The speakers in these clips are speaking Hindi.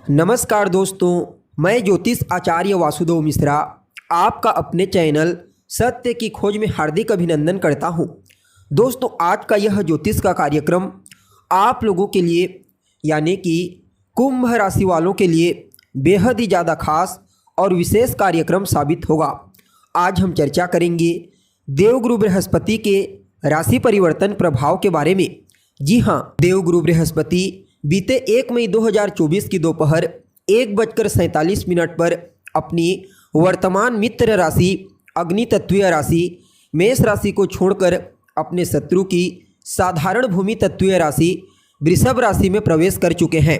नमस्कार दोस्तों, मैं ज्योतिष आचार्य वासुदेव मिश्रा आपका अपने चैनल सत्य की खोज में हार्दिक अभिनंदन करता हूं। दोस्तों, आज का यह ज्योतिष का कार्यक्रम आप लोगों के लिए यानी कि कुंभ राशि वालों के लिए बेहद ही ज़्यादा खास और विशेष कार्यक्रम साबित होगा। आज हम चर्चा करेंगे देवगुरु बृहस्पति के राशि परिवर्तन प्रभाव के बारे में। जी हाँ, देवगुरु बृहस्पति बीते 1 मई 2024 की दोपहर 1:47 पर अपनी वर्तमान मित्र राशि अग्नि तत्वीय राशि मेष राशि को छोड़कर अपने शत्रु की साधारण भूमि तत्वीय राशि वृषभ राशि में प्रवेश कर चुके हैं,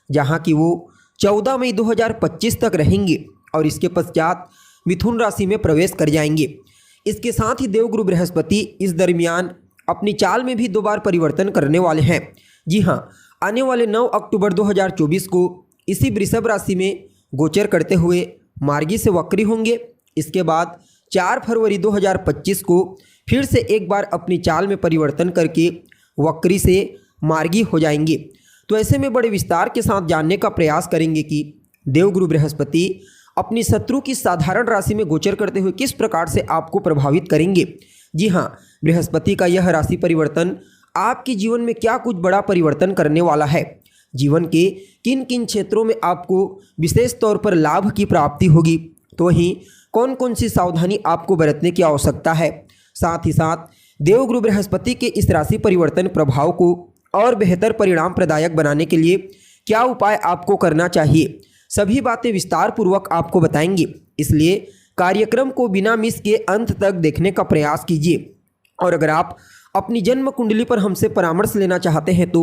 जहां कि वो 14 मई 2025 तक रहेंगे और इसके पश्चात मिथुन राशि में प्रवेश कर जाएंगे। इसके साथ ही देवगुरु बृहस्पति इस दरमियान अपनी चाल में भी 2 बार परिवर्तन करने वाले हैं। जी हाँ, आने वाले 9 अक्टूबर 2024 को इसी वृषभ राशि में गोचर करते हुए मार्गी से वक्री होंगे। इसके बाद 4 फरवरी 2025 को फिर से एक बार अपनी चाल में परिवर्तन करके वक्री से मार्गी हो जाएंगे। तो ऐसे में बड़े विस्तार के साथ जानने का प्रयास करेंगे कि देवगुरु बृहस्पति अपनी शत्रु की साधारण राशि में गोचर करते हुए किस प्रकार से आपको प्रभावित करेंगे। जी हाँ, बृहस्पति का यह राशि परिवर्तन आपके जीवन में क्या कुछ बड़ा परिवर्तन करने वाला है, जीवन के किन किन क्षेत्रों में आपको विशेष तौर पर लाभ की प्राप्ति होगी, तो वहीं कौन कौन सी सावधानी आपको बरतने की आवश्यकता है। साथ ही साथ देवगुरु बृहस्पति के इस राशि परिवर्तन प्रभाव को और बेहतर परिणाम प्रदायक बनाने के लिए क्या उपाय आपको करना चाहिए, सभी बातें विस्तार पूर्वक आपको बताएंगे। इसलिए कार्यक्रम को बिना मिस के अंत तक देखने का प्रयास कीजिए। और अगर आप अपनी जन्म कुंडली पर हमसे परामर्श लेना चाहते हैं तो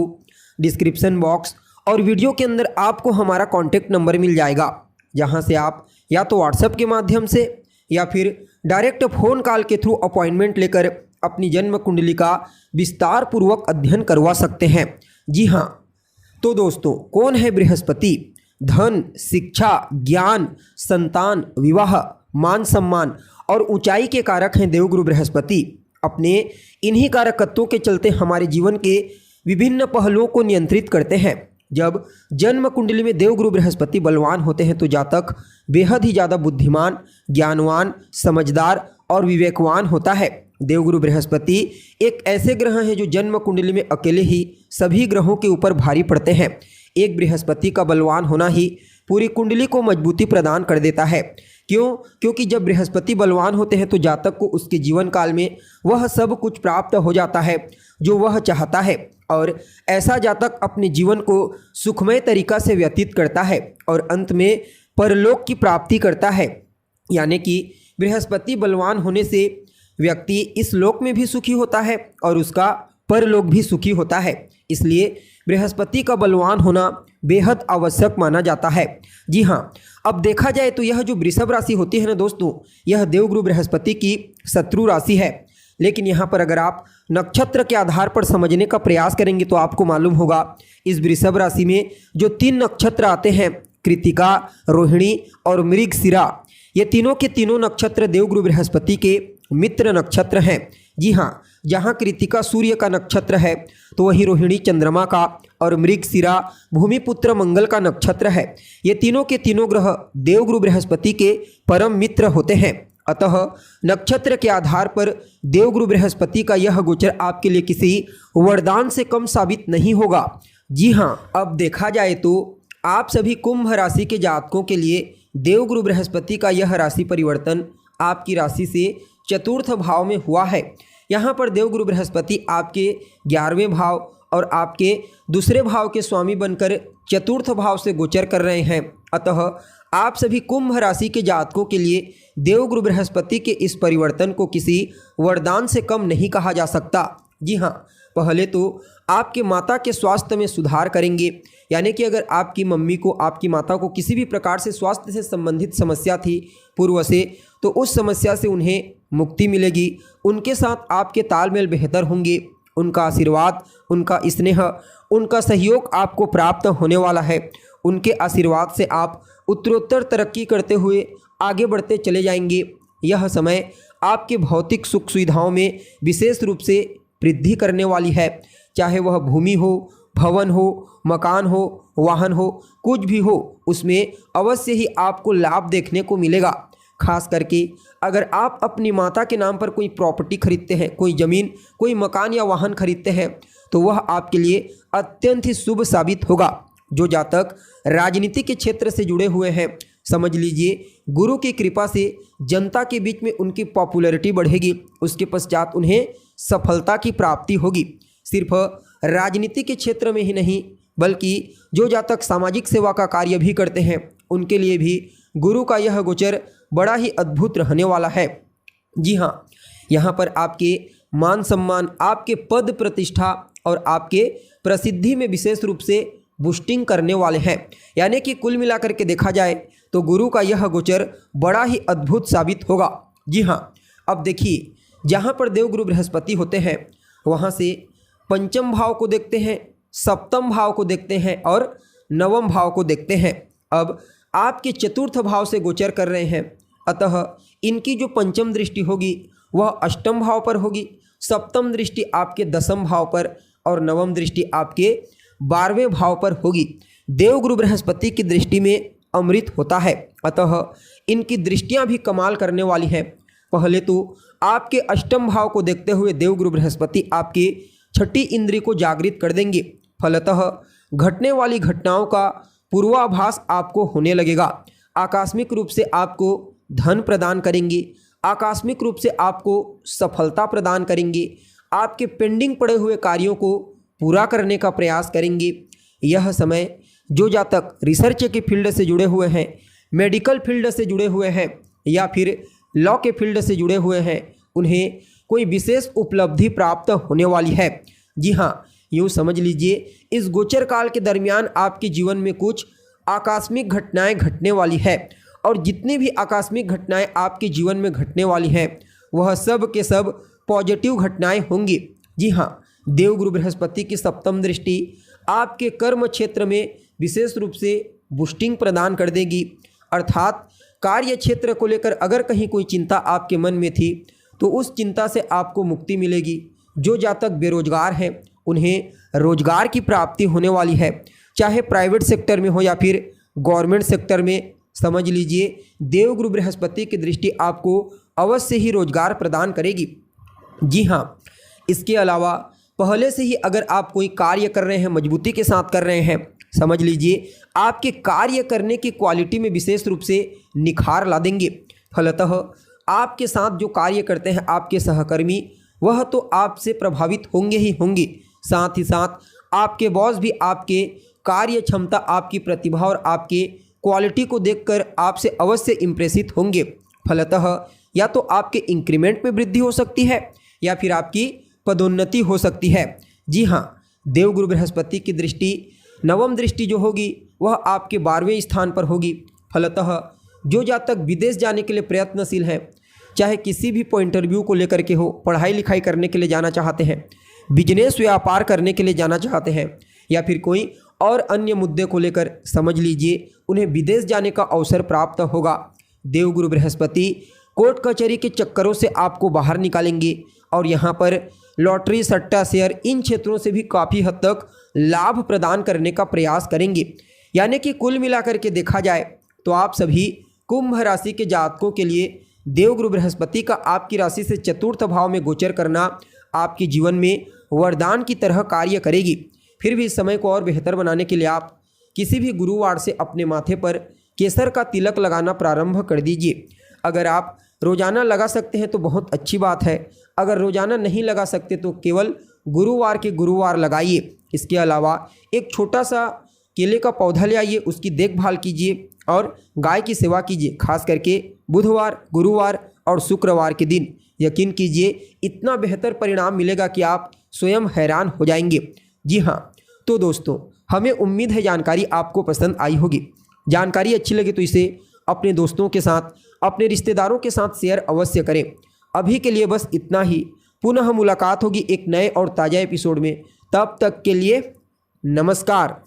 डिस्क्रिप्शन बॉक्स और वीडियो के अंदर आपको हमारा कॉन्टैक्ट नंबर मिल जाएगा, जहां से आप या तो व्हाट्सएप के माध्यम से या फिर डायरेक्ट फ़ोन कॉल के थ्रू अपॉइंटमेंट लेकर अपनी जन्म कुंडली का विस्तार पूर्वक अध्ययन करवा सकते हैं। जी हाँ, तो दोस्तों, कौन है बृहस्पति? धन, शिक्षा, ज्ञान, संतान, विवाह, मान सम्मान और ऊंचाई के कारक हैं देवगुरु बृहस्पति। अपने इन्हीं कारकत्वों के चलते हमारे जीवन के विभिन्न पहलुओं को नियंत्रित करते हैं। जब जन्म कुंडली में देवगुरु बृहस्पति बलवान होते हैं तो जातक बेहद ही ज़्यादा बुद्धिमान, ज्ञानवान, समझदार और विवेकवान होता है। देवगुरु बृहस्पति एक ऐसे ग्रह हैं जो जन्म कुंडली में अकेले ही सभी ग्रहों के ऊपर भारी पड़ते हैं। एक बृहस्पति का बलवान होना ही पूरी कुंडली को मजबूती प्रदान कर देता है। क्यों? क्योंकि जब बृहस्पति बलवान होते हैं तो जातक को उसके जीवन काल में वह सब कुछ प्राप्त हो जाता है जो वह चाहता है, और ऐसा जातक अपने जीवन को सुखमय तरीका से व्यतीत करता है और अंत में परलोक की प्राप्ति करता है। यानी कि बृहस्पति बलवान होने से व्यक्ति इस लोक में भी सुखी होता है और उसका परलोक भी सुखी होता है। इसलिए बृहस्पति का बलवान होना बेहद आवश्यक माना जाता है। जी हाँ, अब देखा जाए तो यह जो वृषभ राशि होती है ना दोस्तों, यह देवगुरु बृहस्पति की शत्रु राशि है। लेकिन यहाँ पर अगर आप नक्षत्र के आधार पर समझने का प्रयास करेंगे तो आपको मालूम होगा इस वृषभ राशि में जो 3 नक्षत्र आते हैं, कृतिका, रोहिणी और मृगशिरा, ये तीनों के तीनों नक्षत्र देवगुरु बृहस्पति के मित्र नक्षत्र हैं। जी हाँ, जहाँ कृतिका सूर्य का नक्षत्र है तो वही रोहिणी चंद्रमा का और मृगशिरा भूमिपुत्र मंगल का नक्षत्र है। ये तीनों के तीनों ग्रह देवगुरु बृहस्पति के परम मित्र होते हैं। अतः नक्षत्र के आधार पर देवगुरु बृहस्पति का यह गोचर आपके लिए किसी वरदान से कम साबित नहीं होगा। जी हाँ, अब देखा जाए तो आप सभी कुंभ राशि के जातकों के लिए देवगुरु बृहस्पति का यह राशि परिवर्तन आपकी राशि से चतुर्थ भाव में हुआ है। यहाँ पर देवगुरु बृहस्पति आपके 11वें भाव और आपके दूसरे भाव के स्वामी बनकर चतुर्थ भाव से गोचर कर रहे हैं। अतः आप सभी कुंभ राशि के जातकों के लिए देवगुरु बृहस्पति के इस परिवर्तन को किसी वरदान से कम नहीं कहा जा सकता। जी हाँ, पहले तो आपके माता के स्वास्थ्य में सुधार करेंगे। यानी कि अगर आपकी मम्मी को, आपकी माता को किसी भी प्रकार से स्वास्थ्य से संबंधित समस्या थी पूर्व से, तो उस समस्या से उन्हें मुक्ति मिलेगी। उनके साथ आपके तालमेल बेहतर होंगे। उनका आशीर्वाद, उनका स्नेह, उनका सहयोग आपको प्राप्त होने वाला है। उनके आशीर्वाद से आप उत्तरोत्तर तरक्की करते हुए आगे बढ़ते चले जाएंगे। यह समय आपके भौतिक सुख सुविधाओं में विशेष रूप से वृद्धि करने वाली है, चाहे वह भूमि हो, भवन हो, मकान हो, वाहन हो, कुछ भी हो, उसमें अवश्य ही आपको लाभ देखने को मिलेगा। खास करके अगर आप अपनी माता के नाम पर कोई प्रॉपर्टी खरीदते हैं, कोई ज़मीन, कोई मकान या वाहन खरीदते हैं, तो वह आपके लिए अत्यंत ही शुभ साबित होगा। जो जातक राजनीति के क्षेत्र से जुड़े हुए हैं, समझ लीजिए गुरु की कृपा से जनता के बीच में उनकी पॉपुलैरिटी बढ़ेगी, उसके पश्चात उन्हें सफलता की प्राप्ति होगी। सिर्फ राजनीति के क्षेत्र में ही नहीं, बल्कि जो जातक सामाजिक सेवा का कार्य भी करते हैं, उनके लिए भी गुरु का यह गोचर बड़ा ही अद्भुत रहने वाला है। जी हाँ, यहाँ पर आपके मान सम्मान, आपके पद प्रतिष्ठा और आपके प्रसिद्धि में विशेष रूप से बूस्टिंग करने वाले हैं। यानी कि कुल मिलाकर के देखा जाए तो गुरु का यह गोचर बड़ा ही अद्भुत साबित होगा। जी हाँ, अब देखिए, जहाँ पर देवगुरु बृहस्पति होते हैं, वहाँ से पंचम भाव को देखते हैं, सप्तम भाव को देखते हैं और नवम भाव को देखते हैं। अब आपके चतुर्थ भाव से गोचर कर रहे हैं, अतः इनकी जो पंचम दृष्टि होगी वह अष्टम भाव पर होगी, सप्तम दृष्टि आपके दसम भाव पर और नवम दृष्टि आपके 12वें भाव पर होगी। देवगुरु बृहस्पति की दृष्टि में अमृत होता है, अतः इनकी दृष्टियां भी कमाल करने वाली हैं। पहले तो आपके अष्टम भाव को देखते हुए देवगुरु बृहस्पति आपके छठी इंद्रिय को जागृत कर देंगे। फलतः घटने वाली घटनाओं का पूर्वाभास आपको होने लगेगा। आकस्मिक रूप से आपको धन प्रदान करेंगे, आकस्मिक रूप से आपको सफलता प्रदान करेंगे, आपके पेंडिंग पड़े हुए कार्यों को पूरा करने का प्रयास करेंगे। यह समय जो जातक रिसर्च के फील्ड से जुड़े हुए हैं, मेडिकल फील्ड से जुड़े हुए हैं या फिर लॉ के फील्ड से जुड़े हुए हैं, उन्हें कोई विशेष उपलब्धि प्राप्त होने वाली है। जी हाँ, यूँ समझ लीजिए इस गोचर काल के दरमियान आपके जीवन में कुछ आकस्मिक घटनाएं घटने वाली है, और जितनी भी आकस्मिक घटनाएं आपके जीवन में घटने वाली हैं, वह सब के सब पॉजिटिव घटनाएं होंगी। जी हाँ, देवगुरु बृहस्पति की सप्तम दृष्टि आपके कर्म क्षेत्र में विशेष रूप से बूस्टिंग प्रदान कर देगी। अर्थात कार्य क्षेत्र को लेकर अगर कहीं कोई चिंता आपके मन में थी, तो उस चिंता से आपको मुक्ति मिलेगी। जो जातक बेरोजगार हैं, उन्हें रोजगार की प्राप्ति होने वाली है, चाहे प्राइवेट सेक्टर में हो या फिर गवर्नमेंट सेक्टर में। समझ लीजिए देवगुरु बृहस्पति की दृष्टि आपको अवश्य ही रोजगार प्रदान करेगी। जी हाँ, इसके अलावा पहले से ही अगर आप कोई कार्य कर रहे हैं, मजबूती के साथ कर रहे हैं, समझ लीजिए आपके कार्य करने की क्वालिटी में विशेष रूप से निखार ला देंगे। फलतः आपके साथ जो कार्य करते हैं आपके सहकर्मी, वह तो आपसे प्रभावित होंगे ही होंगे, साथ ही साथ आपके बॉस भी आपके कार्य क्षमता, आपकी प्रतिभा और आपके क्वालिटी को देखकर आपसे अवश्य इम्प्रेसित होंगे। फलतः या तो आपके इंक्रीमेंट में वृद्धि हो सकती है या फिर आपकी पदोन्नति हो सकती है। जी हाँ, देवगुरु बृहस्पति की दृष्टि, नवम दृष्टि जो होगी वह आपके 12वें स्थान पर होगी। फलतः जो जातक विदेश जाने के लिए प्रयत्नशील हैं, चाहे किसी भी इंटरव्यू को लेकर के हो, पढ़ाई लिखाई करने के लिए जाना चाहते हैं, बिजनेस व्यापार करने के लिए जाना चाहते हैं या फिर कोई और अन्य मुद्दे को लेकर, समझ लीजिए उन्हें विदेश जाने का अवसर प्राप्त होगा। देवगुरु बृहस्पति कोर्ट कचहरी के चक्करों से आपको बाहर निकालेंगे और यहाँ पर लॉटरी, सट्टा, शेयर, इन क्षेत्रों से भी काफ़ी हद तक लाभ प्रदान करने का प्रयास करेंगे। यानी कि कुल मिलाकर के देखा जाए तो आप सभी कुंभ राशि के जातकों के लिए देवगुरु बृहस्पति का आपकी राशि से चतुर्थ भाव में गोचर करना आपके जीवन में वरदान की तरह कार्य करेगी। फिर भी इस समय को और बेहतर बनाने के लिए आप किसी भी गुरुवार से अपने माथे पर केसर का तिलक लगाना प्रारंभ कर दीजिए। अगर आप रोज़ाना लगा सकते हैं तो बहुत अच्छी बात है, अगर रोज़ाना नहीं लगा सकते तो केवल गुरुवार के गुरुवार लगाइए। इसके अलावा एक छोटा सा केले का पौधा ले आइए, उसकी देखभाल कीजिए और गाय की सेवा कीजिए, खास करके बुधवार, गुरुवार और शुक्रवार के दिन। यकीन कीजिए इतना बेहतर परिणाम मिलेगा कि आप स्वयं हैरान हो जाएंगे। जी हाँ, तो दोस्तों हमें उम्मीद है जानकारी आपको पसंद आई होगी। जानकारी अच्छी लगे तो इसे अपने दोस्तों के साथ, अपने रिश्तेदारों के साथ शेयर अवश्य करें। अभी के लिए बस इतना ही। पुनः मुलाकात होगी एक नए और ताज़ा एपिसोड में। तब तक के लिए नमस्कार।